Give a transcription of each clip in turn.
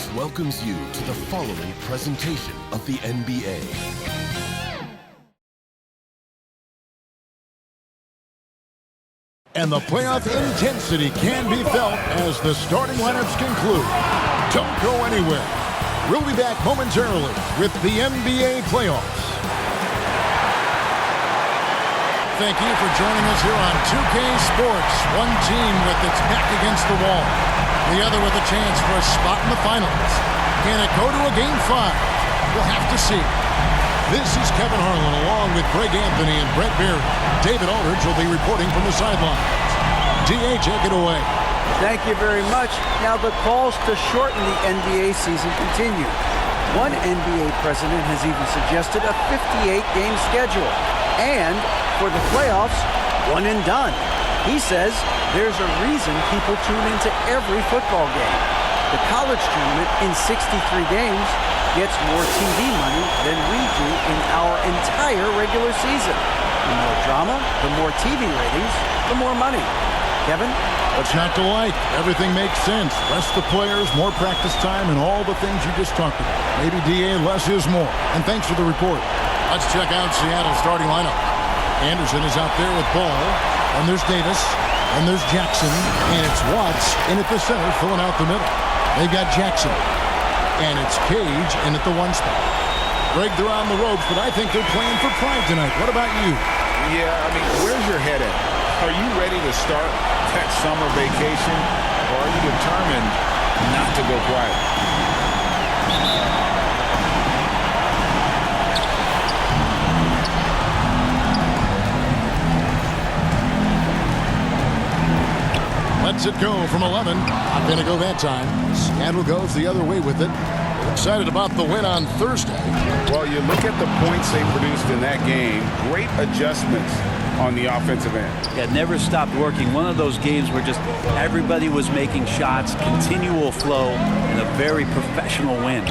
Sabers welcomes you to the following presentation of the NBA. And the playoff intensity can be felt as the starting lineups conclude. Don't go anywhere. We'll be back momentarily with the NBA playoffs. Thank you for joining us here on 2K Sports. One team with its back against the wall. The other with a chance for a spot in the finals. Can it go to a Game 5? We'll have to see. This is Kevin Harlan along with Greg Anthony and Brett Beard. David Aldridge will be reporting from the sidelines. D.A., take it away. Thank you very much. Now the calls to shorten the NBA season continue. One NBA president has even suggested a 58-game schedule. And for the playoffs, one and done. He says there's a reason people tune into every football game. The college tournament in 63 games gets more TV money than we do in our entire regular season. The more drama, the more TV ratings, the more money. Kevin? What's not to like? Everything makes sense. Less the players, more practice time, and all the things you just talked about. Maybe DA, less is more. And thanks for the report. Let's check out Seattle's starting lineup. Anderson is out there with Ball, and there's Davis, and there's Jackson, and it's Watts in at the center, filling out the middle. They've got Jackson, and it's Cage in at the one spot. Greg, they're on the ropes, but I think they're playing for pride tonight. What about you? Yeah, I mean, where's your head at? Are you ready to start that summer vacation, or are you determined not to go quiet? Lets it go from 11. Not going to go that time. Seattle goes the other way with it. We're excited about the win on Thursday. Well, you look at the points they produced in that game. Great adjustments on the offensive end. Yeah, never stopped working. One of those games where just everybody was making shots, continual flow, and a very professional win.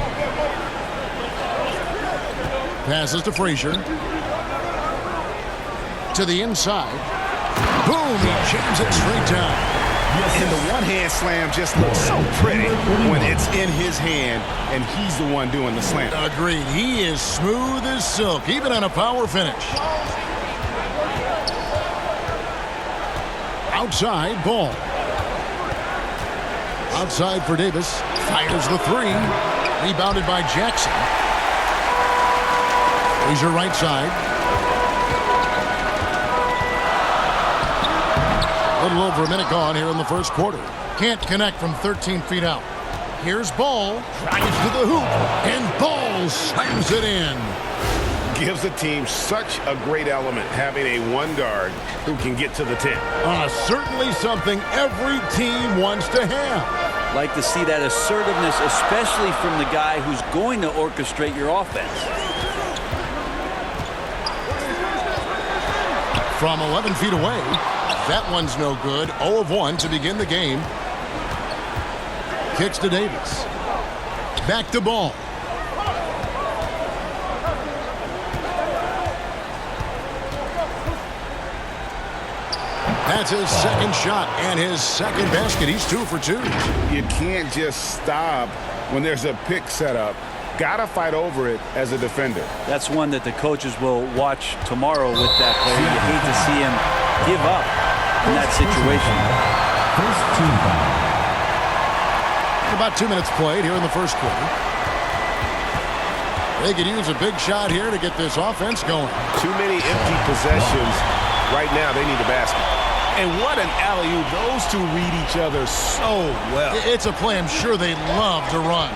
Passes to Frazier. To the inside. Boom! He jams it straight down. And the one-hand slam just looks so pretty when it's in his hand and he's the one doing the slam. Agreed. He is smooth as silk, even on a power finish. Outside, Ball. Outside for Davis. Fires the three. Rebounded by Jackson. Frazier right side. A little over a minute gone here in the first quarter. Can't connect from 13 feet out. Here's Ball. Drives to the hoop. And Ball slams it in. Gives the team such a great element having a one guard who can get to the 10. Certainly something every team wants to have. Like to see that assertiveness, especially from the guy who's going to orchestrate your offense. From 11 feet away. That one's no good. 0 of 1 to begin the game. Kicks to Davis. Back to Ball. That's his second shot and his second basket. He's 2 for 2. You can't just stop when there's a pick set up. Gotta fight over it as a defender. That's one that the coaches will watch tomorrow with that player. You hate to see him give up in that situation. First team foul. About 2 minutes played here in the first quarter. They could use a big shot here to get this offense going. Too many empty possessions. Right now, they need a basket. And what an alley-oop. Those two read each other so well. It's a play I'm sure they love to run.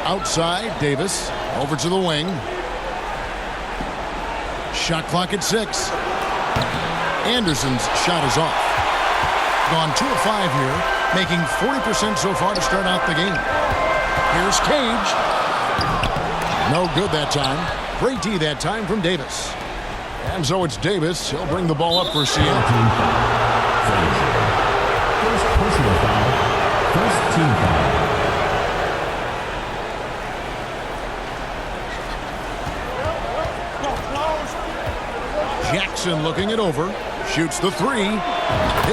Outside, Davis. Over to the wing. Shot clock at 6. Anderson's shot is off. Gone 2 of 5 here, making 40% so far to start out the game. Here's Cage. No good that time. Great D that time from Davis. And so it's Davis. He'll bring the ball up for Seattle. First personal foul. First team foul. Jackson looking it over. Shoots the three.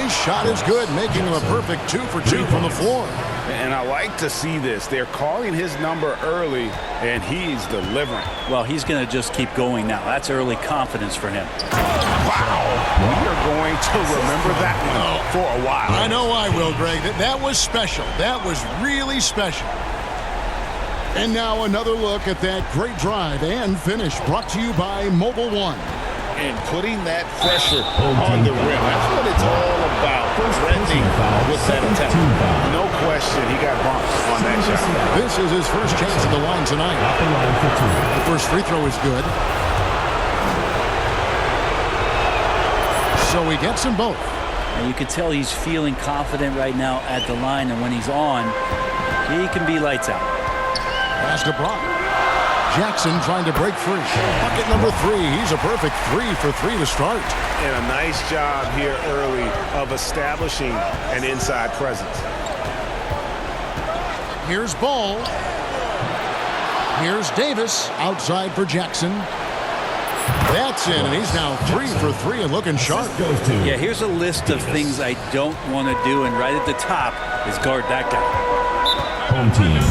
His shot is good, making him a perfect 2 for 2 from the floor. And I like to see this. They're calling his number early, and he's delivering. Well, he's going to just keep going now. That's early confidence for him. Wow. We are going to remember that one for a while. I know I will, Greg. That was special. That was really special. And now another look at that great drive and finish brought to you by Mobile One. And putting that pressure on the rim. That's what it's all about. Threatening with that attempt. No question, he got bumped on that shot. This is his first chance at the line tonight. The first free throw is good. So he gets them both. And you can tell he's feeling confident right now at the line, and when he's on, he can be lights out. Pass to Brock. Jackson trying to break free. Bucket number 3. He's a perfect 3 for 3 to start. And a nice job here early of establishing an inside presence. Here's Ball. Here's Davis outside for Jackson. That's in, and he's now 3 for 3 and looking sharp. Yeah, here's a list of things I don't want to do, and right at the top is guard that guy. Home team.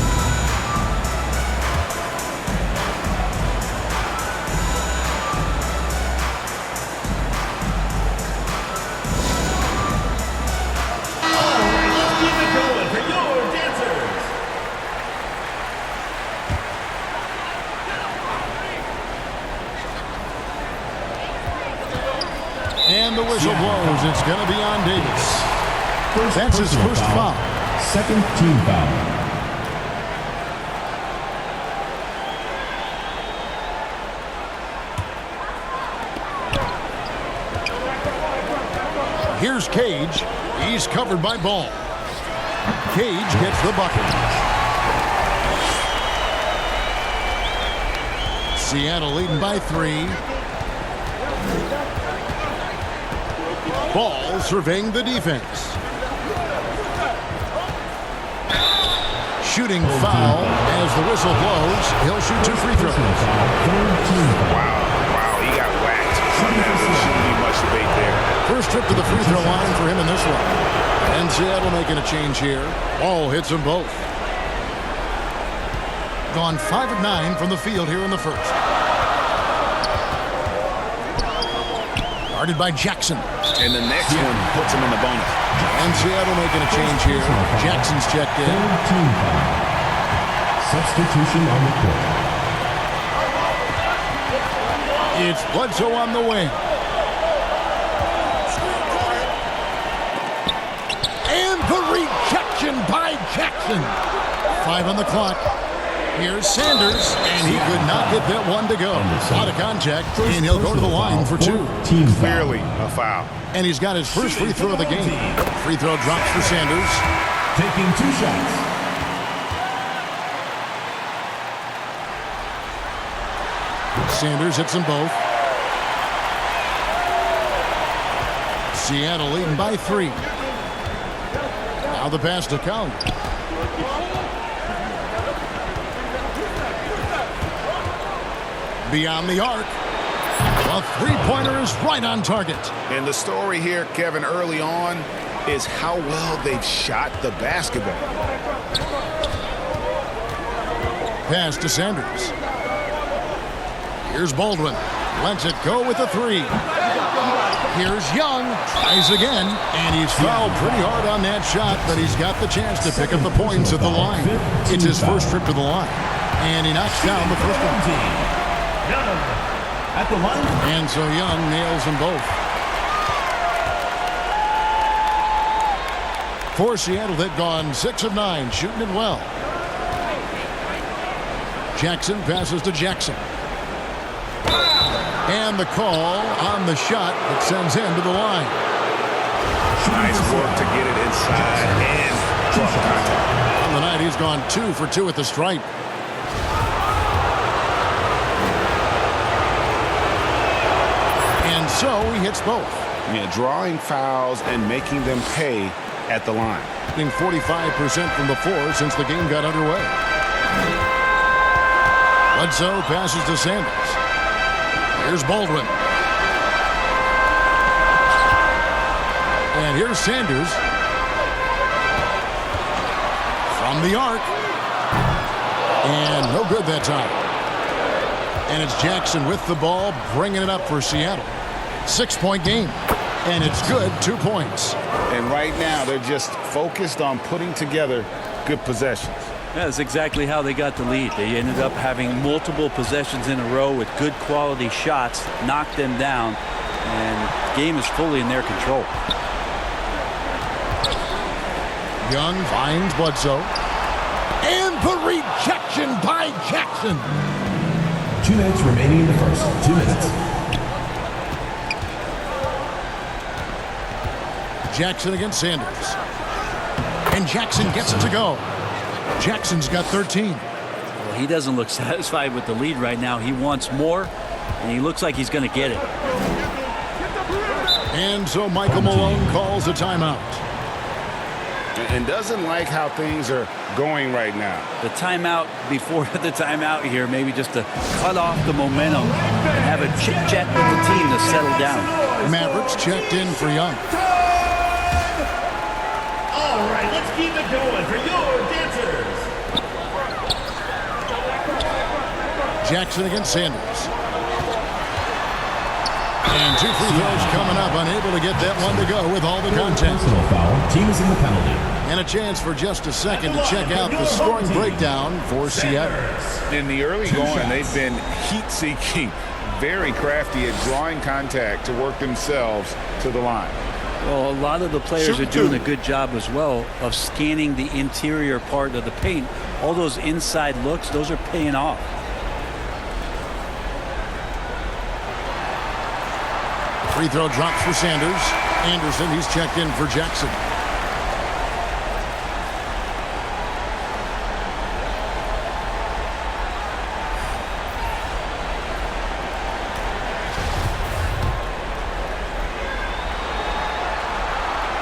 And the whistle blows. It's going to be on Davis. That's his first foul. Second team foul. Here's Cage. He's covered by Ball. Cage gets the bucket. Seattle leading by 3. Ball surveying the defense. Shooting foul as the whistle blows. He'll shoot 2 free throws. Wow, he got whacked. There shouldn't be much debate there. First trip to the free throw line for him in this one. And Seattle making a change here. Ball hits them both. Gone 5 of 9 from the field here in the first. Guarded by Jackson. And the next one puts him in the bonus. And Seattle making a change here. Jackson's checked in. Team foul. Substitution on the court. It's Bledsoe on the wing. And the rejection by Jackson. 5 on the clock. Here's Sanders, and he could not get that one to go. Out of contact, and he'll go to the line for 2. Team foul. Clearly a foul. And he's got his first free throw of the game. Free throw drops for Sanders. Taking 2 shots. Sanders hits them both. Seattle leading by 3. Now the pass to Count. Beyond the arc. A three-pointer is right on target. And the story here, Kevin, early on is how well they've shot the basketball. Pass to Sanders. Here's Baldwin. Lets it go with a 3. Here's Young. Tries again. And he's fouled pretty hard on that shot, but he's got the chance to pick up the points at the line. It's his first trip to the line. And he knocks down the first one. At the line. And so Young nails them both. For Seattle, they've gone 6 of 9, shooting it well. Jackson passes to Jackson. And the call on the shot that sends him to the line. Nice work to get it inside and draw contact. On the night, he's gone 2 for 2 at the stripe. And so he hits both. Yeah, drawing fouls and making them pay at the line. Hitting 45% from the floor since the game got underway. Bledsoe passes to Sanders. Here's Baldwin. Here's Sanders. From the arc. And no good that time. And it's Jackson with the ball, bringing it up for Seattle. 6-point game. And it's good, 2 points. And right now, they're just focused on putting together good possessions. Yeah, that's exactly how they got the lead. They ended up having multiple possessions in a row with good quality shots, knocked them down, and the game is fully in their control. Young finds Bledsoe. And the rejection by Jackson. 2 minutes remaining in the first. 2 minutes. Jackson against Sanders. And Jackson gets it to go. Jackson's got 13. Well, he doesn't look satisfied with the lead right now. He wants more, and he looks like he's going to get it. And so Michael Malone calls a timeout. And doesn't like how things are going right now. The timeout before the timeout here, maybe just to cut off the momentum and have a chit-chat with the team to settle down. Mavericks checked in for Young. All right, let's keep it going for your dancers. Jackson against Sanders. And 2 free throws coming up, unable to get that one to go with all the contact. Personal foul. Team is in the penalty. And a chance for just a second to check out the scoring breakdown for Seattle. In the early going, they've been heat-seeking, very crafty at drawing contact to work themselves to the line. Well, a lot of the players are doing a good job as well of scanning the interior part of the paint. All those inside looks, those are paying off. Free throw drops for Sanders. Anderson, he's checked in for Jackson.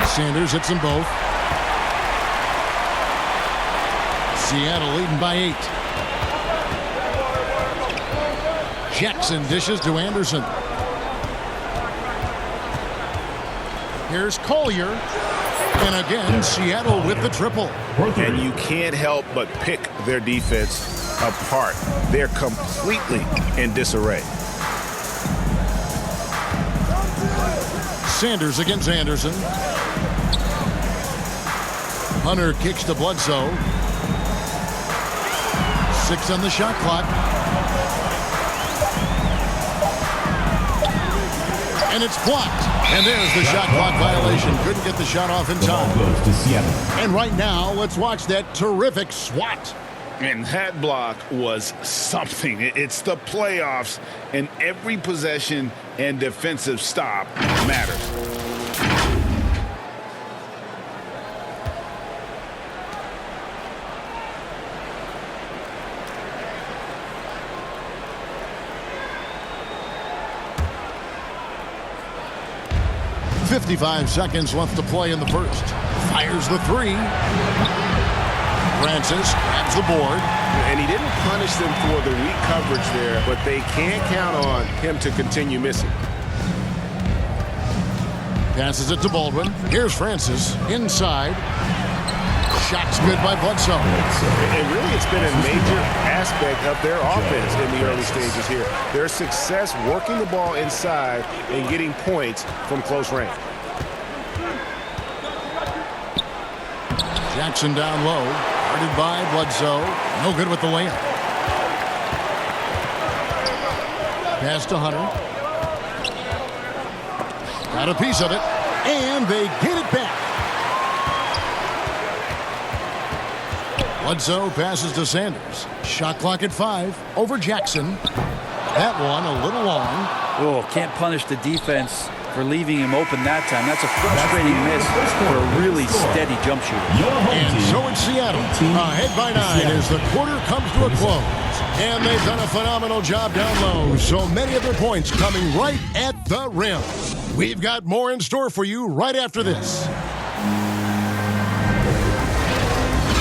Sanders hits them both. Seattle leading by 8. Jackson dishes to Anderson. Here's Collier. And again, Seattle with the triple. And you can't help but pick their defense apart. They're completely in disarray. Sanders against Anderson. Hunter kicks to Bledsoe. 6 on the shot clock. And it's blocked. And there's the shot clock violation. Couldn't get the shot off in time. Goes to Seattle. And right now, let's watch that terrific swat. And that block was something. It's the playoffs, and every possession and defensive stop matters. .55 seconds left to play in the first. Fires the 3. Francis grabs the board. And he didn't punish them for the weak coverage there, but they can't count on him to continue missing. Passes it to Baldwin. Here's Francis inside. Shot's good by Bledsoe. And really, it's been a major aspect of their offense in the early stages here. Their success working the ball inside and getting points from close range. Jackson down low. Guarded by Bledsoe. No good with the layup. Pass to Hunter. Got a piece of it. And they get it back. Bledsoe passes to Sanders. Shot clock at 5. Over Jackson. That one a little long. Oh, can't punish the defense for leaving him open that time. That's a frustrating miss for a really steady jump shooter. And so it's Seattle. Ahead by 9 as the quarter comes to a close. And they've done a phenomenal job down low. So many of their points coming right at the rim. We've got more in store for you right after this.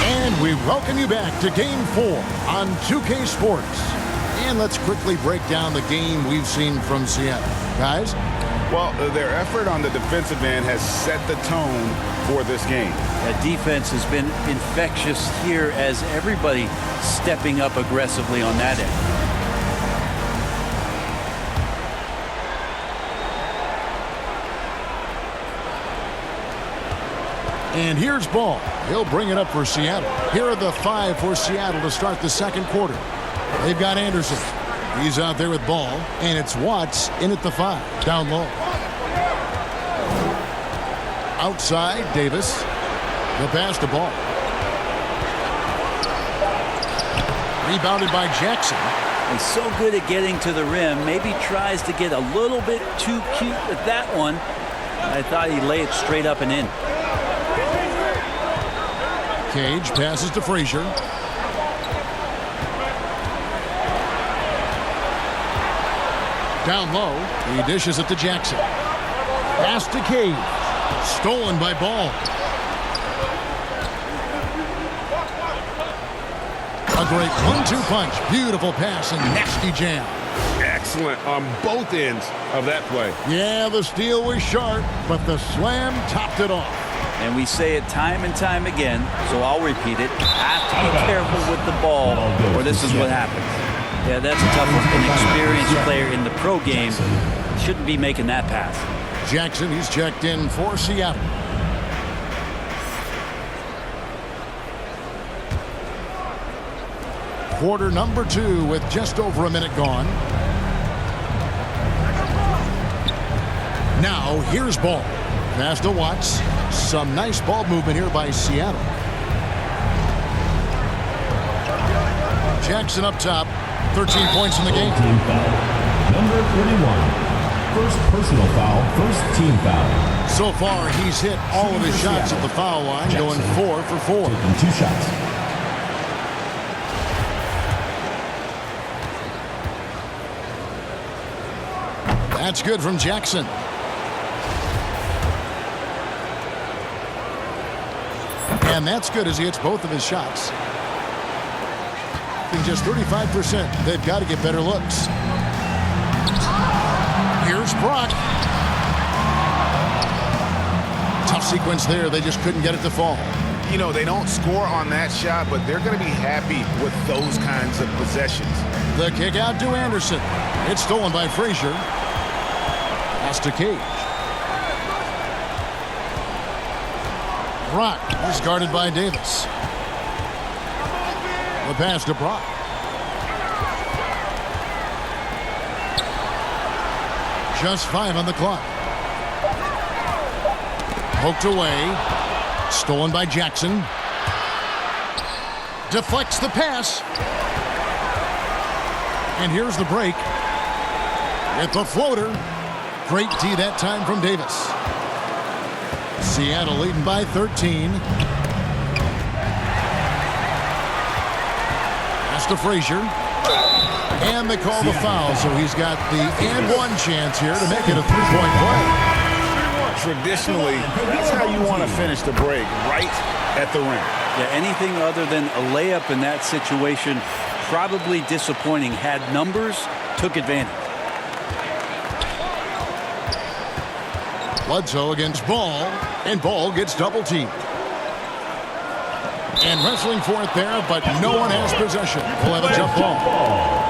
And we welcome you back to Game 4 on 2K Sports. And let's quickly break down the game we've seen from Seattle. Guys? Well, their effort on the defensive end has set the tone for this game. That defense has been infectious here as everybody stepping up aggressively on that end. And here's ball. He'll bring it up for Seattle. Here are the 5 for Seattle to start the second quarter. They've got Anderson. He's out there with ball, and it's Watts in at the 5, down low. Outside, Davis. The pass to Ball. Rebounded by Jackson. He's so good at getting to the rim. Maybe tries to get a little bit too cute with that one. I thought he'd lay it straight up and in. Cage passes to Frazier. Down low, he dishes it to Jackson. Pass to Cage. Stolen by Ball. A great 1-2 punch. Beautiful pass and nasty jam. Excellent on both ends of that play. Yeah, the steal was sharp, but the slam topped it off. And we say it time and time again, so I'll repeat it. Have to be careful with the ball, or this is what happens. Yeah, that's a tough one. An experienced player in the pro game shouldn't be making that pass. Jackson, he's checked in for Seattle. Quarter number 2 with just over a minute gone. Now, here's Ball. Pass to Watts. Some nice ball movement here by Seattle. Jackson up top. 13 points in the game. Team foul. Number 31. First personal foul, first team foul. So far, he's hit all of his shots at the foul line, going 4 for 4. Taking 2 shots. That's good from Jackson. And that's good as he hits both of his shots. In just 35%, they've got to get better looks. Here's Brock. Tough sequence there. They just couldn't get it to fall. You know, they don't score on that shot, but they're going to be happy with those kinds of possessions. The kick out to Anderson. It's stolen by Frazier. Pass to Cage. Brock is guarded by Davis. The pass to Brock. Just 5 on the clock. Poked away. Stolen by Jackson. Deflects the pass. And here's the break. With the floater. Great D that time from Davis. Seattle leading by 13. Pass to Frazier. And they call the foul, so he's got the and one chance here to make it a 3-point play. Traditionally, that's how you want to finish the break, right at the rim. Yeah, anything other than a layup in that situation, probably disappointing. Had numbers, took advantage. Bledsoe against Ball, and Ball gets double-teamed. And wrestling for it there, but no one has possession. We'll have a jump ball.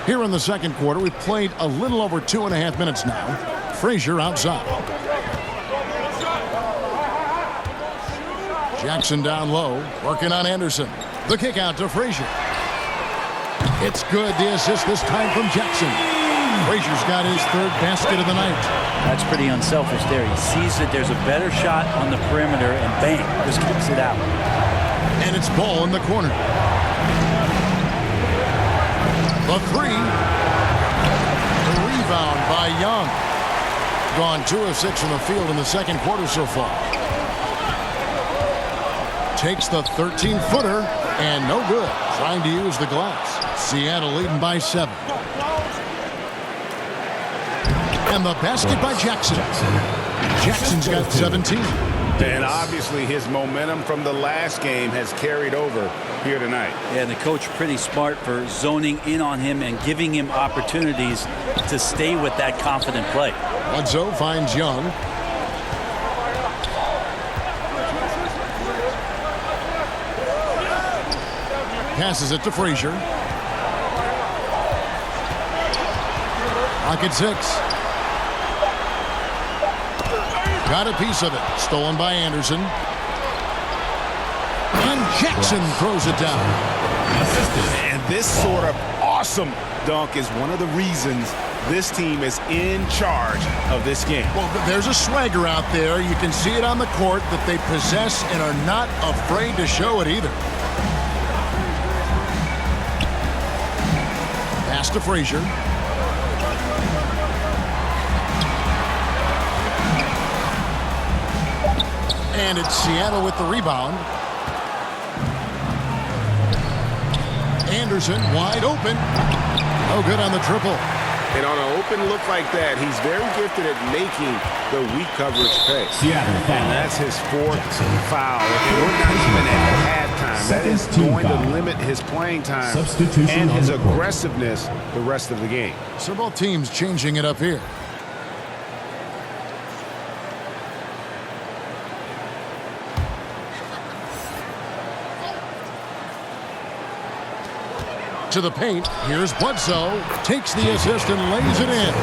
Here in the second quarter, we've played a little over 2.5 minutes now. Frazier outside. Jackson down low, working on Anderson. The kick out to Frazier. It's good. The assist this time from Jackson. Frazier's got his 3rd basket of the night. That's pretty unselfish there. He sees that there's a better shot on the perimeter and bang, just kicks it out. And it's Ball in the corner. The 3. The rebound by Young. Gone 2 of 6 from the field in the second quarter so far. Takes the 13-footer and no good. Trying to use the glass. Seattle leading by 7. And the basket by Jackson. Jackson's got 17. And obviously his momentum from the last game has carried over here tonight. Yeah, and the coach pretty smart for zoning in on him and giving him opportunities to stay with that confident play. Bledsoe finds Young. Passes it to Frazier. Pocket 6. Got a piece of it. Stolen by Anderson. And Jackson throws it down. And this sort of awesome dunk is one of the reasons this team is in charge of this game. Well, there's a swagger out there. You can see it on the court that they possess and are not afraid to show it either. Pass to Frazier. And it's Seattle with the rebound. Anderson wide open. No good on the triple. And on an open look like that, he's very gifted at making the weak coverage pay. Seattle foul. And that's his 4th foul. And we're not even at halftime. That is going to limit his playing time and his aggressiveness the rest of the game. So both teams changing it up here. To the paint. Here's Bledsoe. Takes the assist and lays it in.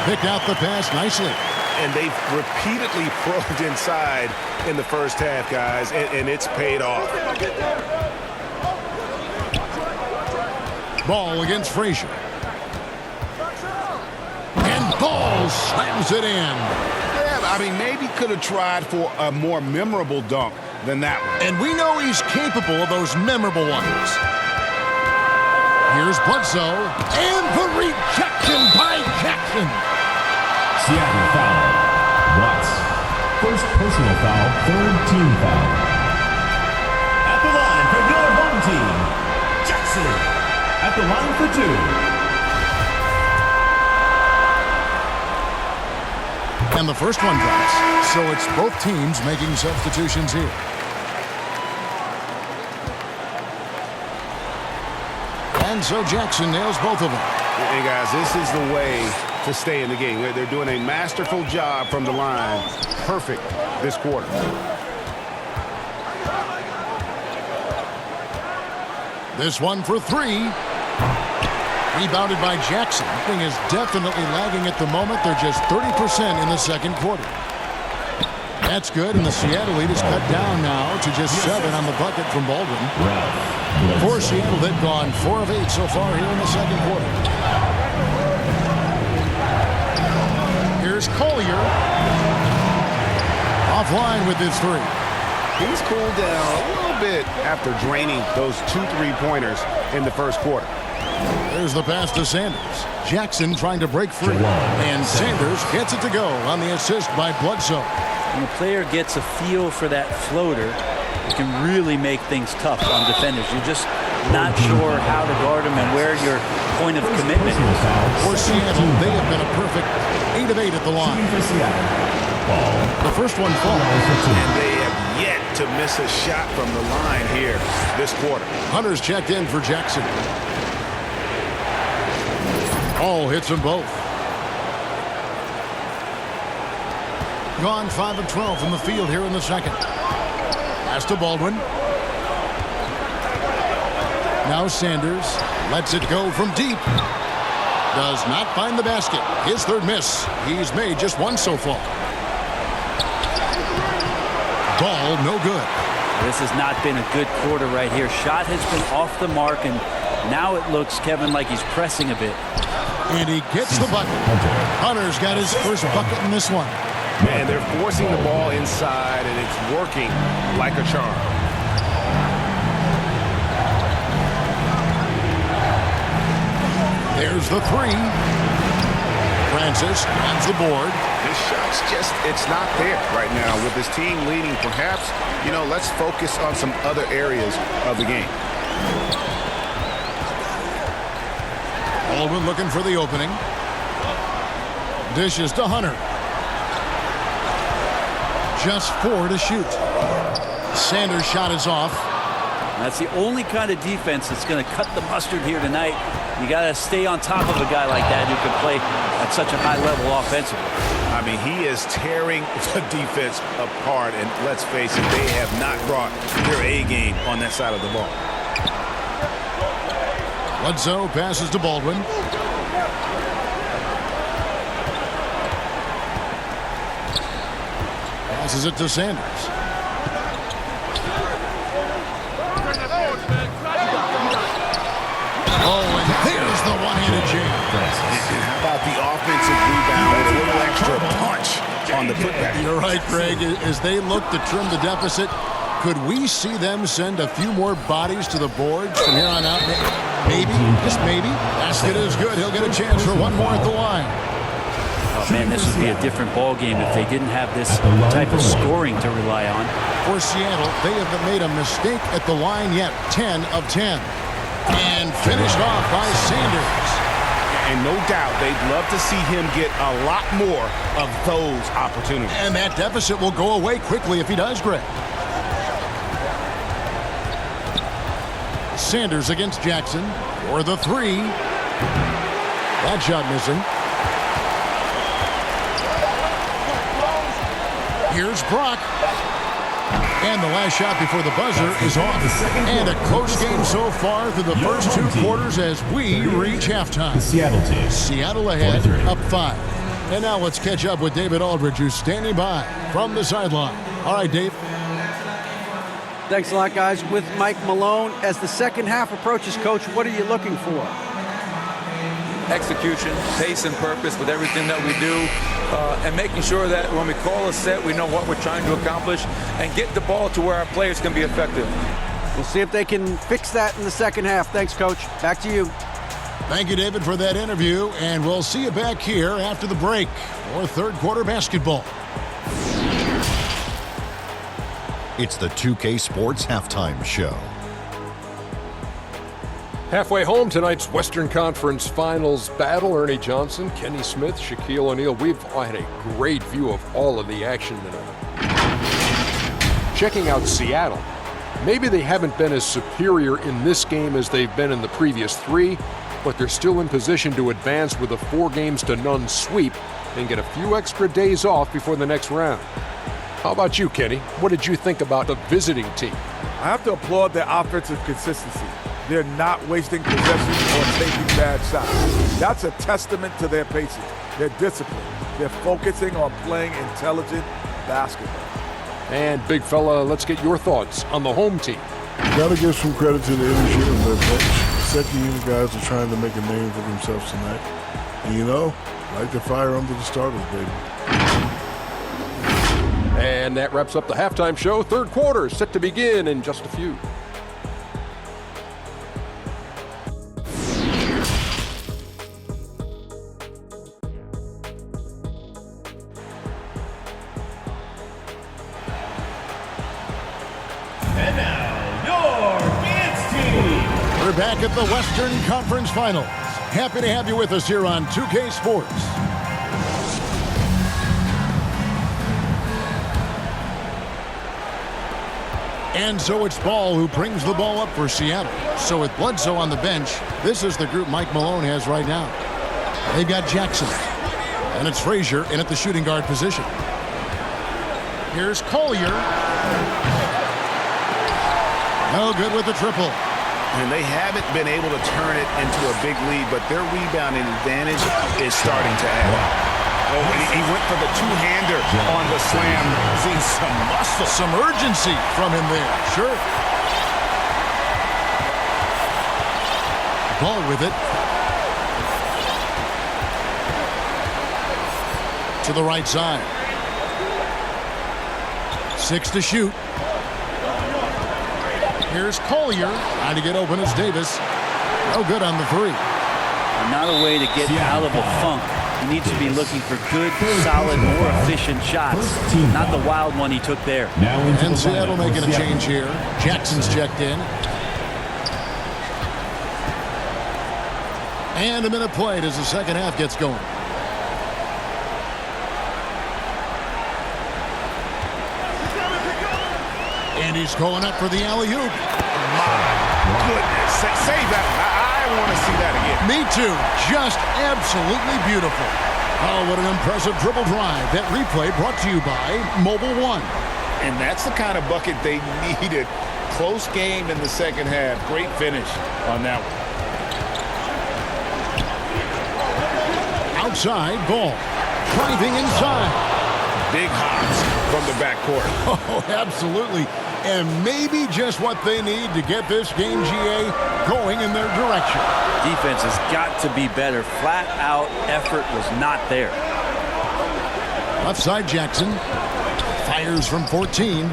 Picked out the pass nicely. And they've repeatedly probed inside in the first half, guys, and it's paid off. Ball against Frazier. And Ball slams it in. Yeah, I mean, maybe could have tried for a more memorable dunk than that one. And we know he's capable of those memorable ones. Here's Bledsoe, and the rejection by Jackson. Seattle foul. Watts. First personal foul, 3rd team foul. At the line for your home team, Jackson. At the line for 2. And the first one drops. So it's both teams making substitutions here. And so Jackson nails both of them. Hey, guys, this is the way to stay in the game. They're doing a masterful job from the line. Perfect this quarter. This one for 3. Rebounded by Jackson. Thing is definitely lagging at the moment. They're just 30% in the second quarter. That's good, and the Seattle lead is cut down now to just 7 on the bucket from Baldwin. For Seattle, they've gone 4 of 8 so far here in the second quarter. Here's Collier. Offline with his 3. He's cooled down a little bit after draining those 2 3-pointers in the first quarter. There's the pass to Sanders. Jackson trying to break free. And Sanders gets it to go on the assist by Bledsoe. When a player gets a feel for that floater, it can really make things tough on defenders. You're just not sure how to guard them and where your point of commitment is. For Seattle, they have been a perfect 8 of 8 at the line. The first one falls. And they have yet to miss a shot from the line here this quarter. Hunter's checked in for Jackson. All hits them both. Gone 5 of 12 from the field here in the second. Pass to Baldwin. Now Sanders lets it go from deep. Does not find the basket. His 3rd miss. He's made just 1 so far. Ball no good. This has not been a good quarter right here. Shot has been off the mark, and now it looks, Kevin, like he's pressing a bit. And he gets the bucket. Hunter's got his first bucket in this one. And they're forcing the ball inside, and it's working like a charm. There's the 3. Francis runs the board. His shot's just, it's not there right now. With his team leading, perhaps, let's focus on some other areas of the game. Baldwin looking for the opening. Dishes to Hunter. Just 4 to shoot. Sanders' shot is off. That's the only kind of defense that's going to cut the mustard here tonight. You got to stay on top of a guy like that who can play at such a high level offensively. I mean, he is tearing the defense apart, and let's face it, they have not brought their A game on that side of the ball. Bledsoe passes to Baldwin. Passes it to Sanders. Oh, and there's the one-handed jam. How about the offensive rebound with a little extra punch on the putback? You're right, Greg. As they look to trim the deficit, could we see them send a few more bodies to the boards from here on out? Maybe, just maybe. Basket is good. He'll get a chance for one more at the line. Oh, man, this would be a different ball game if they didn't have this type of scoring to rely on. For Seattle, they haven't made a mistake at the line yet. 10 of 10. And finished off by Sanders. And no doubt, they'd love to see him get a lot more of those opportunities. And that deficit will go away quickly if he does, Greg. Sanders against Jackson for the 3. That shot missing. Here's Brock. And the last shot before the buzzer is off. And a close game so far through the first 2 quarters as we reach halftime. The Seattle team. Seattle ahead, up 5. And now let's catch up with David Aldridge, who's standing by from the sideline. All right, Dave. Thanks a lot, guys. With Mike Malone, as the second half approaches, Coach, what are you looking for? Execution, pace and purpose with everything that we do, and making sure that when we call a set, we know what we're trying to accomplish and get the ball to where our players can be effective. We'll see if they can fix that in the second half. Thanks, Coach. Back to you. Thank you, David, for that interview, and we'll see you back here after the break for third quarter basketball. It's the 2K Sports Halftime Show. Halfway home, tonight's Western Conference Finals battle. Ernie Johnson, Kenny Smith, Shaquille O'Neal. We've had a great view of all of the action tonight. Checking out Seattle. Maybe they haven't been as superior in this game as they've been in the previous 3, but they're still in position to advance with a 4-0 sweep and get a few extra days off before the next round. How about you, Kenny? What did you think about the visiting team? I have to applaud their offensive consistency. They're not wasting possessions or taking bad shots. That's a testament to their patience, their discipline. They're focusing on playing intelligent basketball. And big fella, let's get your thoughts on the home team. Got to give some credit to the energy of their bench. The second-unit guys are trying to make a name for themselves tonight. And like the fire under the starters, baby. And that wraps up the halftime show. Third quarter set to begin in just a few. And now, your dance team. We're back at the Western Conference Finals. Happy to have you with us here on 2K Sports. And so it's Ball who brings the ball up for Seattle. So with Bledsoe on the bench, this is the group Mike Malone has right now. They've got Jackson. And it's Frazier in at the shooting guard position. Here's Collier. No good with the triple. And they haven't been able to turn it into a big lead, but their rebounding advantage is starting to add up. Oh, and he went for the two-hander on the slam. Seeing some muscle. Some urgency from him there. Sure. Ball with it. To the right side. 6 to shoot. Here's Collier. Trying to get open as Davis. No good on the 3. Not a way to get out of a funk. He needs to be looking for good, solid, more efficient shots. Not the wild one he took there. And Seattle making a change here. Jackson's checked in. And a minute played as the second half gets going. And he's going up for the alley-oop. My goodness. Save that. I want to see that again. Me too. Just absolutely beautiful. Oh, what an impressive dribble drive. That replay brought to you by Mobile One. And that's the kind of bucket they needed. Close game in the second half. Great finish on that one. Outside, ball. Driving inside. Big hops from the backcourt. Oh, absolutely. And maybe just what they need to get this game, GA, going in their direction. Defense has got to be better. Flat out effort was not there. Left side, Jackson. Fires from 14.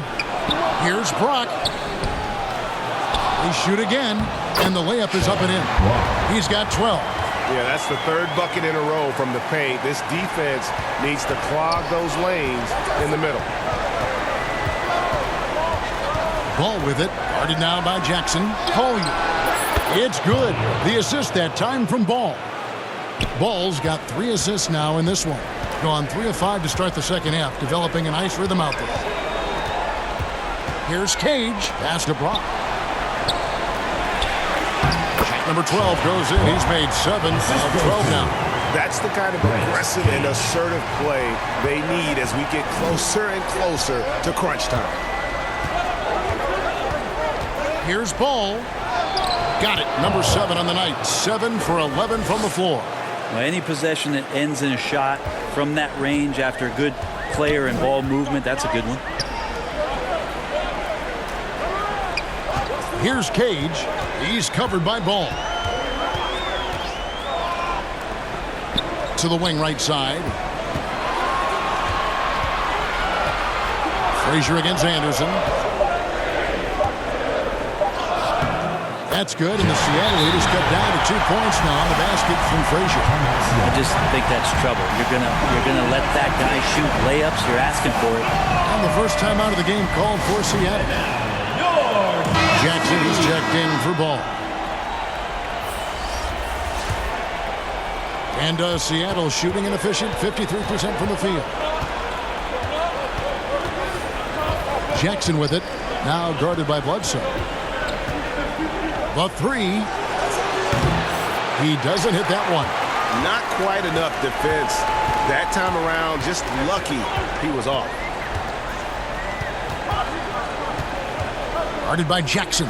Here's Brock. They shoot again, and the layup is up and in. He's got 12. Yeah, that's the third bucket in a row from the paint. This defense needs to clog those lanes in the middle. Ball with it. Guarded now by Jackson. Collier. It's good. The assist that time from Ball. Ball's got 3 assists now in this one. Gone 3 of 5 to start the second half, developing a nice rhythm out there. Here's Cage. Pass to Brock. Number 12 goes in. He's made 7 of 12 now. That's the kind of aggressive and assertive play they need as we get closer and closer to crunch time. Here's Ball. Got it. Number 7 on the night. 7 for 11 from the floor. Well, any possession that ends in a shot from that range after good player and ball movement, that's a good one. Here's Cage. He's covered by Ball. To the wing right side. Frazier against Anderson. That's good, and the Seattle lead is cut down to 2 points now on the basket from Frazier. I just think that's trouble. You're gonna let that guy shoot layups. You're asking for it. And the first time out of the game called for Seattle. Jackson is checked in for Ball. And Seattle shooting an efficient 53% from the field. Jackson with it. Now guarded by Bledsoe. The 3. He doesn't hit that one. Not quite enough defense. That time around, just lucky he was off. Guarded by Jackson.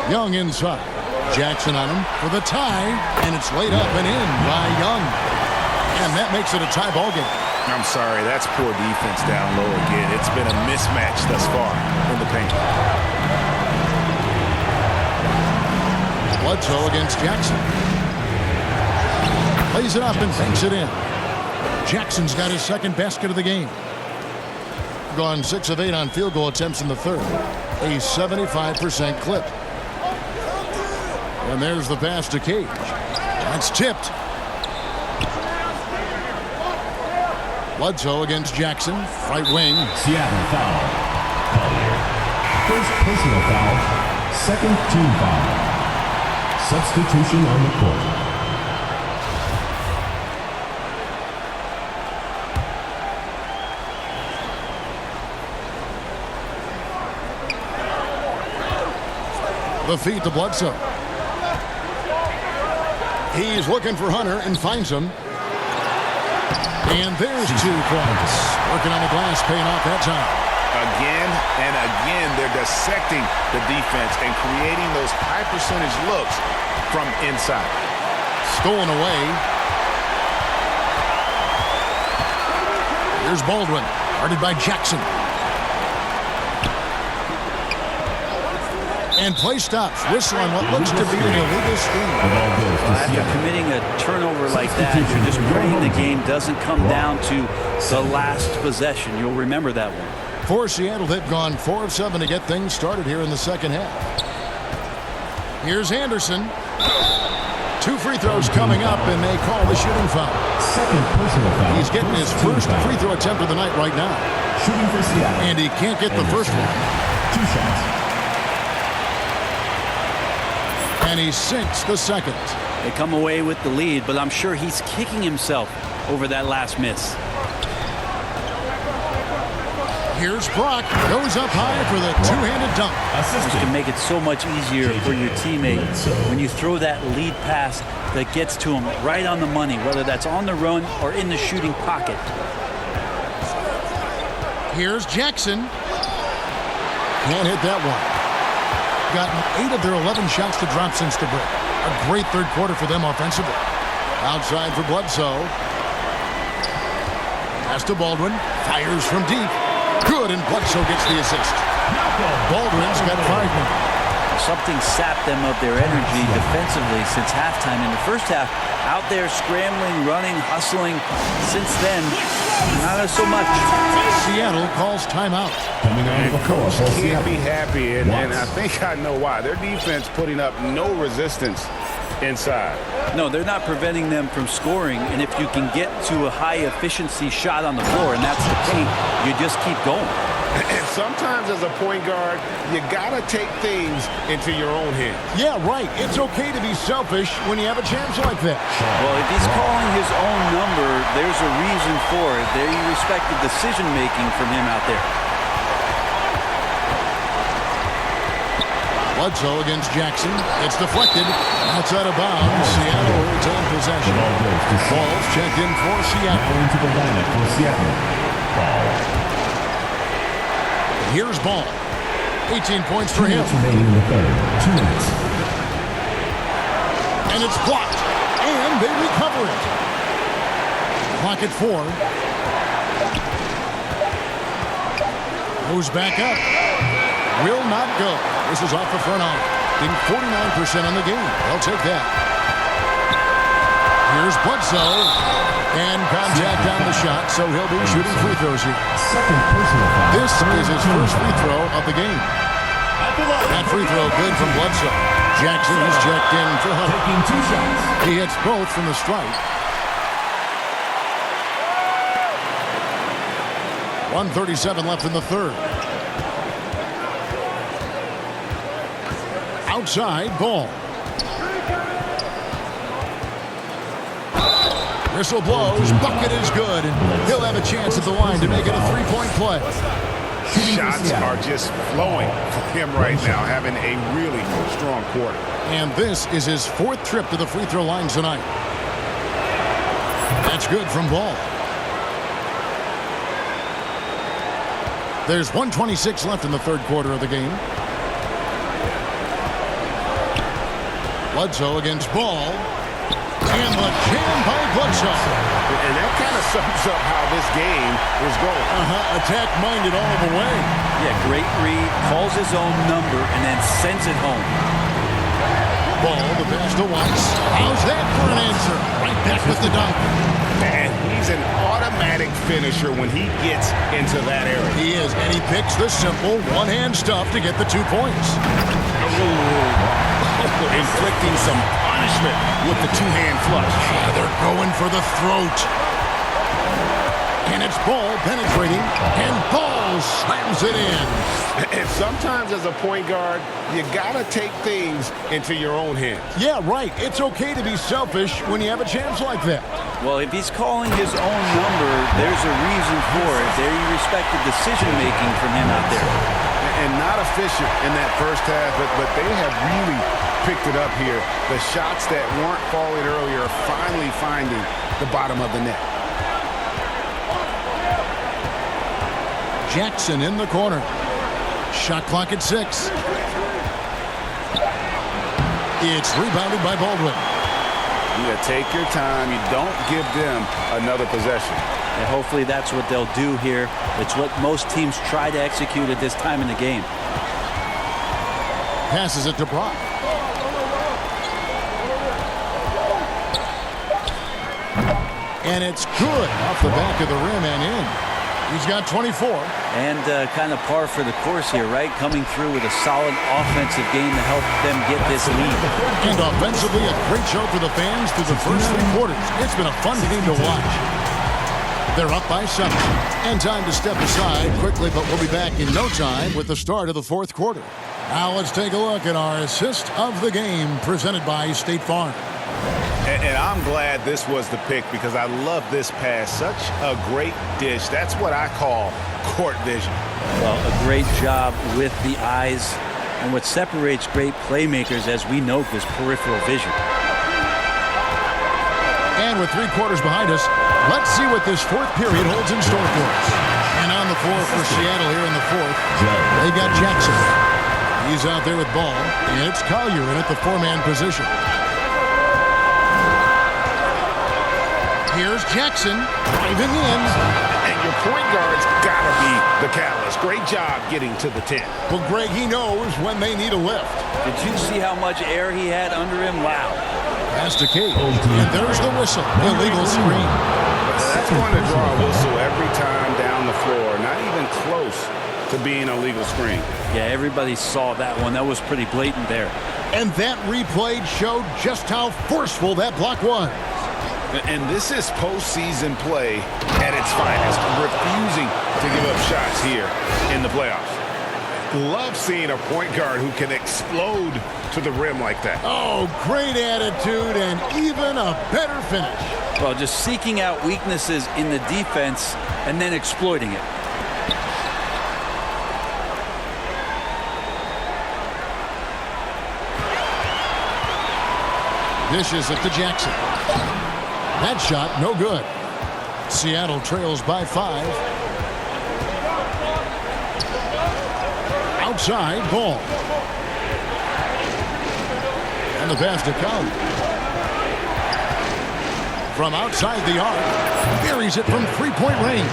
Young inside. Jackson on him for the tie, and it's laid up and in by Young. And that makes it a tie ball game. I'm sorry, that's poor defense down low again. It's been a mismatch thus far in the paint. Bledsoe against Jackson. Lays it up and banks it in. Jackson's got his second basket of the game. Gone 6 of 8 on field goal attempts in the third. A 75% clip. And there's the pass to Cage. That's tipped. Bledsoe against Jackson. Right wing. Seattle foul. First personal foul. Second team foul. Substitution on the court. The feed to Bledsoe. He's looking for Hunter and finds him. And there's 2 points. Working on the glass, paying off that time. Again and again, they're dissecting the defense and creating those high percentage looks from inside. Stolen away. Here's Baldwin, guarded by Jackson. And play stops. Whistle on what looks to be an illegal screen. After committing a turnover like that, you're just praying the game doesn't come down to the last possession. You'll remember that one. For Seattle, they've gone 4 of 7 to get things started here in the second half. Here's Anderson. 2 free throws coming up, and they call the shooting foul. Second personal foul. He's getting his first free throw attempt of the night right now. Shooting for Seattle. And he can't get the first one. 2 shots. And he sinks the second. They come away with the lead, but I'm sure he's kicking himself over that last miss. Here's Brock. Goes up high for the two-handed dunk. This can make it so much easier for your teammate when you throw that lead pass that gets to him right on the money, whether that's on the run or in the shooting pocket. Here's Jackson. Can't hit that one. Gotten 8 of their 11 shots to drop since the break. A great third quarter for them offensively. Outside for Bledsoe. Pass to Baldwin. Fires from deep. Good, and Bledsoe gets the assist. Baldwin's got 5 minutes. Something sapped them of their energy defensively since halftime. In the first half, out there scrambling, running, hustling. Since then, not so much. Seattle calls timeout. Coach can't be happy, and I think I know why. Their defense putting up no resistance inside. No, they're not preventing them from scoring, and if you can get to a high-efficiency shot on the floor, and that's the paint, you just keep going. And sometimes as a point guard, you got to take things into your own hands. Yeah, right. It's okay to be selfish when you have a chance like that. Well, if he's calling his own number, there's a reason for it. They respect the decision-making from him out there. Bledsoe against Jackson. It's deflected. Outside of bounds. Seattle will retain possession. Ball's checked in for Seattle. Into the lineup for Seattle. Ball. Here's Ball. 18 points for him. Remaining in the third. 2 minutes. And it's blocked. And they recover it. Clock at 4. Goes back up. Will not go. This is off the front arm. Getting 49% on the game. They'll take that. Here's Bledsoe. And contact on the shot, so he'll be shooting free throws here. Second personal foul. This is his first free throw of the game. That free throw good from Bledsoe. Jackson is checked in for Hunter. Taking 2 shots. He hits both from the strike. 1:37 left in the third. Outside, Ball. Whistle blows. Bucket is good. And he'll have a chance at the line to make it a 3-point play. Shots are just flowing for him right now, having a really strong quarter. And this is his 4th trip to the free throw line tonight. That's good from Ball. There's 1:26 left in the third quarter of the game. Bledsoe against Ball. And the jam by Bledsoe. And that kind of sums up how this game is going. Attack-minded all the way. Yeah, great read, calls his own number, and then sends it home. Ball, the pass to Watts. How's that for an answer? Right back with the dunk. And he's an automatic finisher when he gets into that area. He is, and he picks the simple one-hand stuff to get the 2 points. Inflicting some punishment with the two-hand flush. They're going for the throat. And it's Ball penetrating, and Ball slams it in. And sometimes as a point guard, you got to take things into your own hands. Yeah, right. It's okay to be selfish when you have a chance like that. Well, if he's calling his own number, there's a reason for it. They respect the decision-making from him out there. And not efficient in that first half, but they have really picked it up here. The shots that weren't falling earlier are finally finding the bottom of the net. Jackson in the corner. Shot clock at 6. It's rebounded by Baldwin. You take your time. You don't give them another possession. And hopefully that's what they'll do here. It's what most teams try to execute at this time in the game. Passes it to Brock. And it's good off the back of the rim and in. He's got 24. And kind of par for the course here, right? Coming through with a solid offensive game to help them get this lead. And offensively, a great show for the fans through the first 3 quarters. It's been a fun game to watch. They're up by 7. And time to step aside quickly, but we'll be back in no time with the start of the 4th quarter. Now let's take a look at our assist of the game presented by State Farm. And I'm glad this was the pick because I love this pass. Such a great dish. That's what I call court vision. Well, a great job with the eyes. And what separates great playmakers, as we know, is peripheral vision. And with 3 quarters behind us, let's see what this fourth period holds in store for us. And on the floor for Seattle here in the fourth, they've got Jackson. He's out there with ball, and it's Collier in at the 4-man position. Here's Jackson driving in. And your point guard's got to be the catalyst. Great job getting to the 10. Well, Greg, he knows when they need a lift. Did you see how much air he had under him? Wow. Pass to Cage. And there's the whistle. Illegal screen. That's going to draw a whistle every time down the floor. Not even close to being a legal screen. Yeah, everybody saw that one. That was pretty blatant there. And that replay showed just how forceful that block was. And this is postseason play at its finest, refusing to give up shots here in the playoffs. Love seeing a point guard who can explode to the rim like that. Oh, great attitude and even a better finish. Well, just seeking out weaknesses in the defense and then exploiting it. Dishes it to Jackson. That shot, no good. Seattle trails by 5. Outside, ball. And the pass to Collier. From outside the arc, buries it from 3-point range.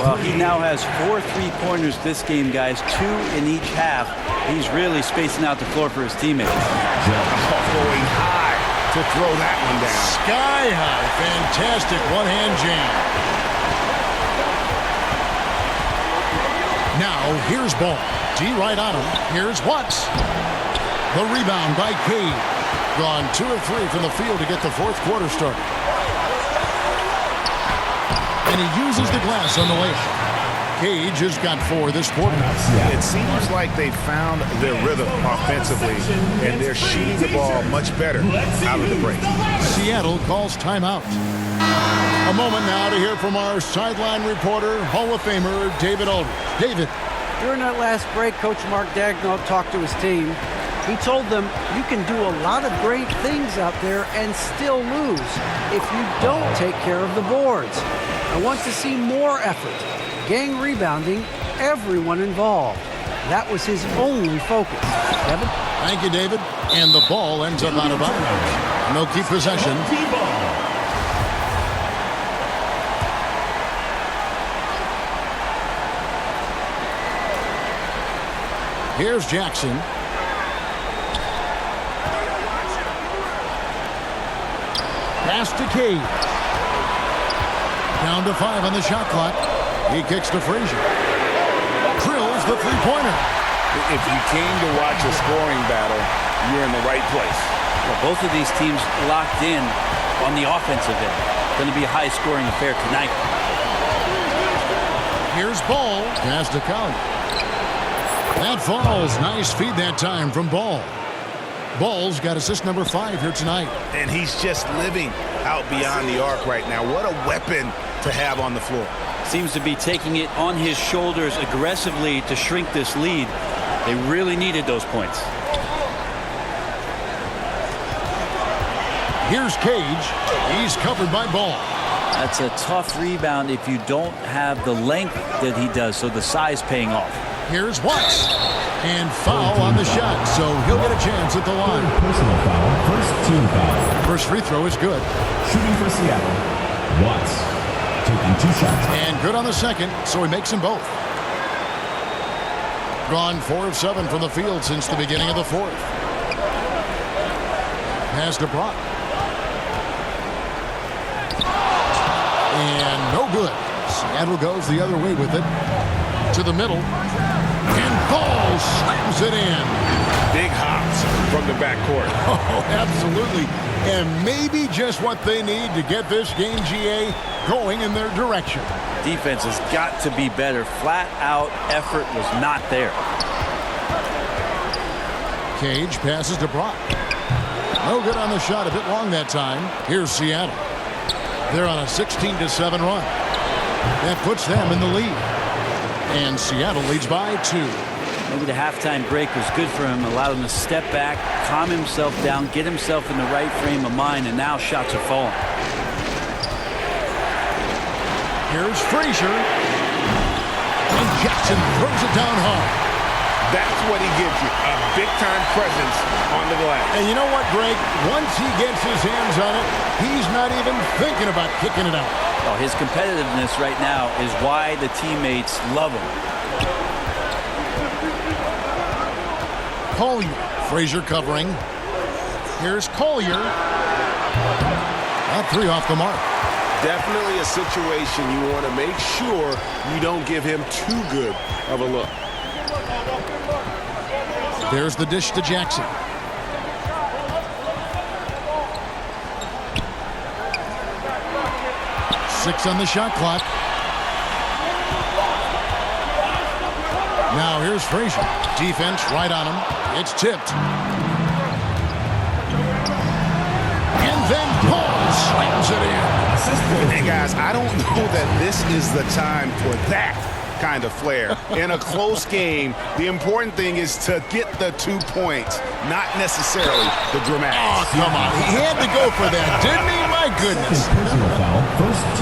Well, he now has 4 3-pointers this game, guys. 2 in each half. He's really spacing out the floor for his teammates. Going high to throw that one down. Sky high. Fantastic one-hand jam. Now, here's ball. D right on him. Here's Watts. The rebound by Cade. Gone 2 of 3 from the field to get the fourth quarter started. And he uses the glass on the layup. Cage has got 4 this quarter. It seems like they found their rhythm offensively, and they're shooting the ball much better out of the break. Seattle calls timeout. A moment now to hear from our sideline reporter, Hall of Famer David Aldridge. David. During that last break, Coach Mark Daigneault talked to his team. He told them, you can do a lot of great things out there and still lose if you don't take care of the boards. I want to see more effort. Gang rebounding, everyone involved. That was his only focus. Kevin? Thank you, David. And the ball ends up out of bounds. No keep possession. Here's Jackson. Pass to Cade. Down to 5 on the shot clock. He kicks to Frazier. Drills the 3-pointer. If you came to watch a scoring battle, you're in the right place. Well, both of these teams locked in on the offensive end. Going to be a high-scoring affair tonight. Here's Ball. Pass to Collier. That falls. Nice feed that time from Ball. Ball's got assist number 5 here tonight. And he's just living out beyond the arc right now. What a weapon to have on the floor. Seems to be taking it on his shoulders aggressively to shrink this lead. They really needed those points. Here's Cage. He's covered by Ball. That's a tough rebound if you don't have the length that he does, so the size paying off. Here's Watts. And foul on the shot, so he'll get a chance at the line. Personal foul, first team foul. First free throw is good. Shooting for Seattle, Watts. Taking 2 shots. And good on the second, so he makes them both. Gone 4 of 7 from the field since the beginning of the fourth. Pass to Brock. And no good. Seattle goes the other way with it. To the middle. And Ball slams it in. Big hops from the backcourt. Oh, absolutely. And maybe just what they need to get this game, GA, going in their direction. Defense has got to be better. Flat out effort was not there. Cage passes to Brock. No good on the shot. A bit long that time. Here's Seattle. They're on a 16-7 run. That puts them in the lead. And Seattle leads by 2. Maybe the halftime break was good for him. Allowed him to step back, calm himself down, get himself in the right frame of mind, and now shots are falling. Here's Frazier. And Jackson throws it down hard. That's what he gives you, a big-time presence on the glass. And you know what, Greg? Once he gets his hands on it, he's not even thinking about kicking it out. Oh, his competitiveness right now is why the teammates love him. Collier. Frazier covering. Here's Collier. That 3 off the mark. Definitely a situation you want to make sure you don't give him too good of a look. There's the dish to Jackson. Six on the shot clock. Now here's Frazier. Defense right on him. It's tipped. And then Paul slams it in. Hey, guys, I don't know that this is the time for that kind of flair. In a close game, the important thing is to get the 2 points, not necessarily the dramatics. Oh, come on. He had to go for that, didn't he? My goodness.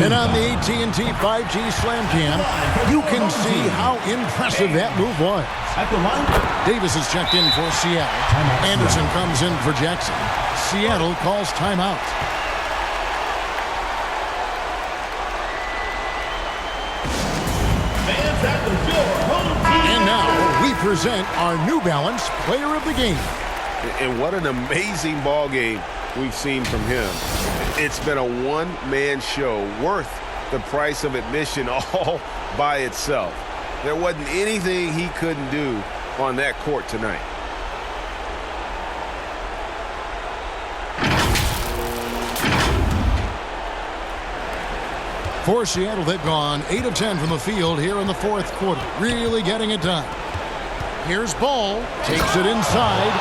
And on the AT&T 5G Slam Cam, you can see how impressive that move was. Davis is checked in for Seattle. Anderson comes in for Jackson. Seattle calls timeout. And now we present our New Balance Player of the Game. And what an amazing ball game we've seen from him. It's been a one-man show worth the price of admission all by itself. There wasn't anything he couldn't do on that court tonight. For Seattle, they've gone 8 of 10 from the field here in the 4th quarter. Really getting it done. Here's Ball. Takes it inside.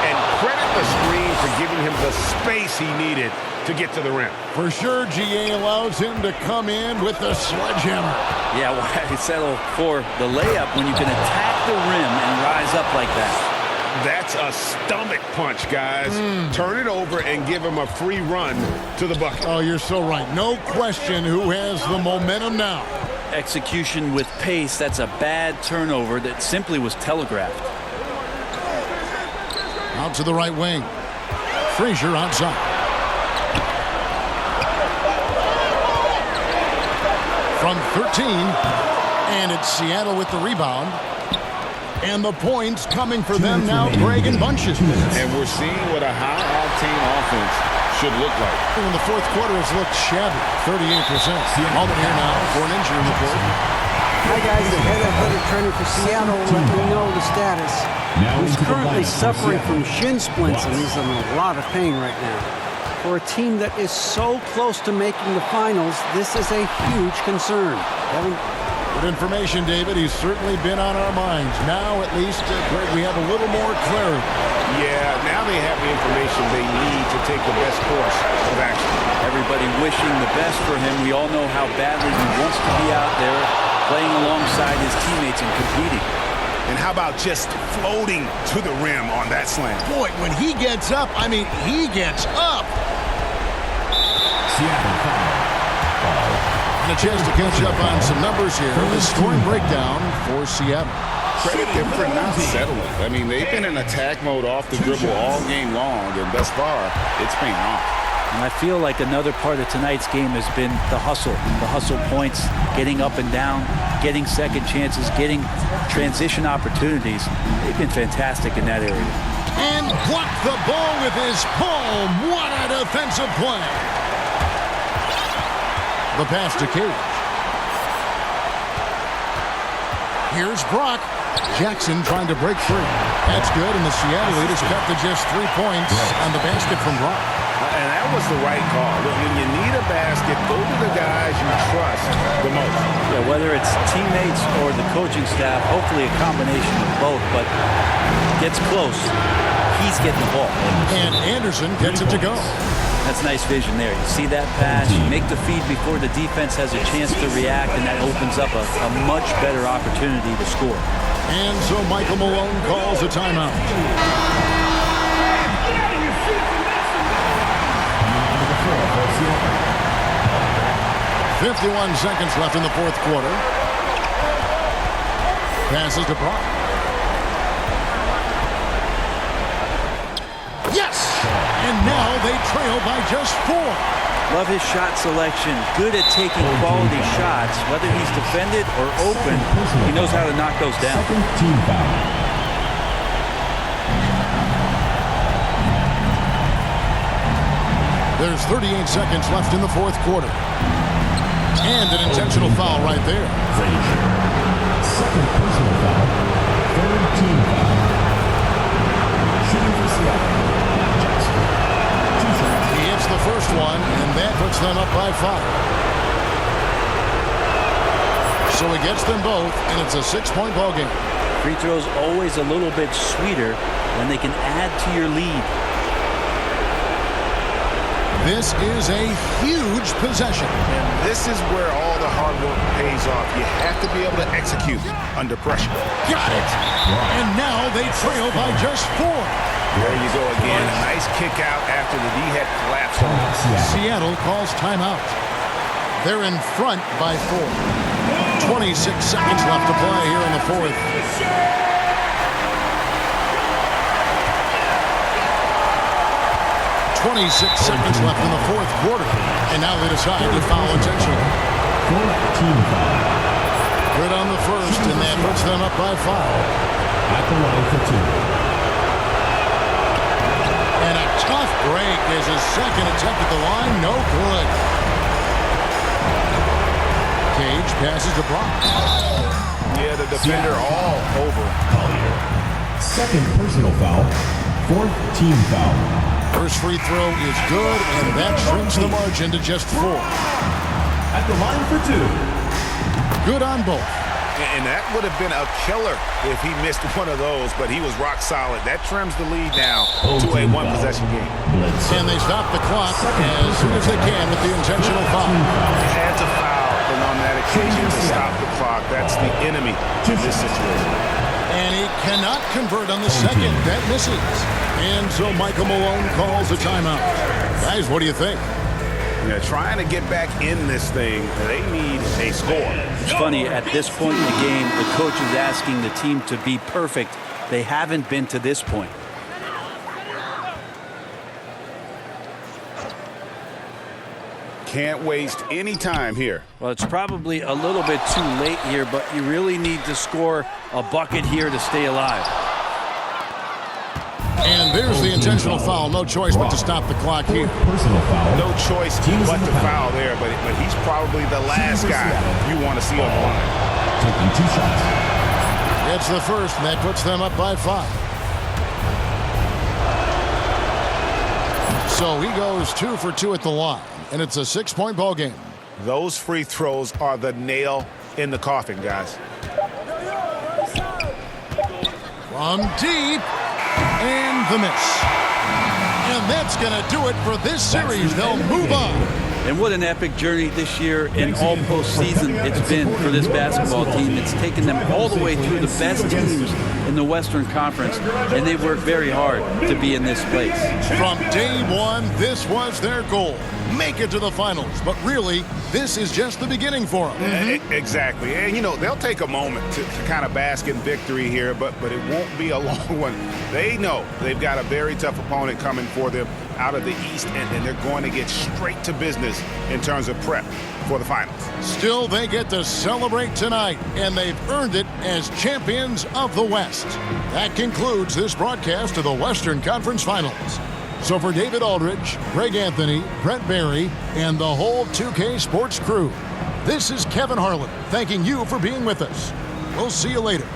And credit the screen for giving him the space he needed to get to the rim. For sure, GA allows him to come in with the sledgehammer. Yeah, why settle for the layup when you can attack the rim and rise up like that? That's a stomach punch, guys. Turn it over and give him a free run to the bucket. Oh, you're so right. No question who has the momentum now. Execution with pace, that's a bad turnover that simply was telegraphed. Out to the right wing. Frazier outside. From 13, and it's Seattle with the rebound. And the points coming for them now, Greg, in bunches. And we're seeing what a high-octane offense should look like. In the 4th quarter, it's looked shabby, 38%. Alden here now for an injury report. Hi, guys. The head attorney for Seattle let me know the status. He's currently suffering from shin splints, and he's in a lot of pain right now. For a team that is so close to making the finals, this is a huge concern. Good information, David. He's certainly been on our minds. Now, at least, Greg, we have a little more clarity. Yeah, now they have the information they need to take the best course of action. Everybody wishing the best for him. We all know how badly he wants to be out there playing alongside his teammates and competing. And how about just floating to the rim on that slam? Boy, when he gets up, I mean, he gets up. And a chance to catch up on some numbers here. The scoring breakdown for Seattle. Credit them for not settling. I mean, they've been in attack mode off the dribble all game long, and thus far, it's paying off. And I feel like another part of tonight's game has been the hustle points, getting up and down, getting second chances, getting transition opportunities. They've been fantastic in that area. And blocked the ball with his palm. What a defensive play. The pass to Cage. Here's Brock. Jackson trying to break free. That's good, and the Seattle leaders cut to just 3 points on the basket from Brock. And that was the right call. When you need a basket, go to the guys you trust the most. Yeah, whether it's teammates or the coaching staff, hopefully a combination of both, but gets close. he's getting the ball. And Anderson gets it to go. That's nice vision there. You see that pass, you make the feed before the defense has a chance to react, and that opens up a much better opportunity to score. And so Michael Malone calls a timeout. 51 seconds left in the fourth quarter. Passes to Brock. Yes! And now they trail by just 4. Love his shot selection. Good at taking quality shots. Whether he's defended or open, he knows how to knock those down. Team foul. There's 38 seconds left in the fourth quarter. And an intentional foul right there. Second personal foul. Third team foul. Shooting for Seattle. He hits the first one, and that puts them up by 5. So he gets them both, and it's a 6-point ball game. Free throws always a little bit sweeter when they can add to your lead. This is a huge possession. And this is where all the hard work pays off. You have to be able to execute under pressure. Got it. And now they trail by just 4. There you go again. A nice kick out after the D had collapsed on it. Seattle calls timeout. They're in front by 4. 26 seconds left to play here in the fourth. .26 seconds left in the fourth quarter. And now they decide to foul intentionally. Team foul. Good on the first, and that puts them up by 5. At the line for 2. And a tough break is his second attempt at the line. No good. Cage passes to Brock. Yeah, the defender all over. Collier. Second personal foul. Fourth team foul. First free throw is good, and that shrinks the margin to just 4. At the line for 2. Good on both. And that would have been a killer if he missed one of those, but he was rock solid. That trims the lead now to a one-possession game. And they stop the clock as soon as they can with the intentional foul. Had to foul, and on that occasion to stop the clock. That's the enemy in this situation. And he cannot convert on the second. That misses. And so Michael Malone calls a timeout. Guys, what do you think? Yeah, trying to get back in this thing, they need a score. It's funny, at this point in the game, the coach is asking the team to be perfect. They haven't been to this point. Can't waste any time here. Well, it's probably a little bit too late here, but you really need to score a bucket here to stay alive. And there's the intentional foul. No choice but to stop the clock here. Personal foul. No choice but to foul there, but he's probably the last guy you want to see on the line. Taking 2 shots. It's the first, and that puts them up by 5. So he goes 2 for 2 at the line, and it's a 6-point ball game. Those free throws are the nail in the coffin, guys. From deep. And the miss. And that's going to do it for this series. They'll move on. And what an epic journey this year and all postseason it's been for this basketball team. It's taken them all the way through the best teams in the Western Conference, and they've worked very hard to be in this place. From day one, this was their goal. Make it to the finals. But really, this is just the beginning for them. Mm-hmm. Exactly. And, you know, they'll take a moment to kind of bask in victory here, but it won't be a long one. They know they've got a very tough opponent coming for them out of the East, and they're going to get straight to business in terms of prep for the finals. Still, they get to celebrate tonight, and they've earned it as champions of the West. That concludes this broadcast of the Western Conference Finals. So for David Aldridge, Greg Anthony, Brett Barry, and the whole 2K Sports crew, this is Kevin Harlan thanking you for being with us. We'll see you later.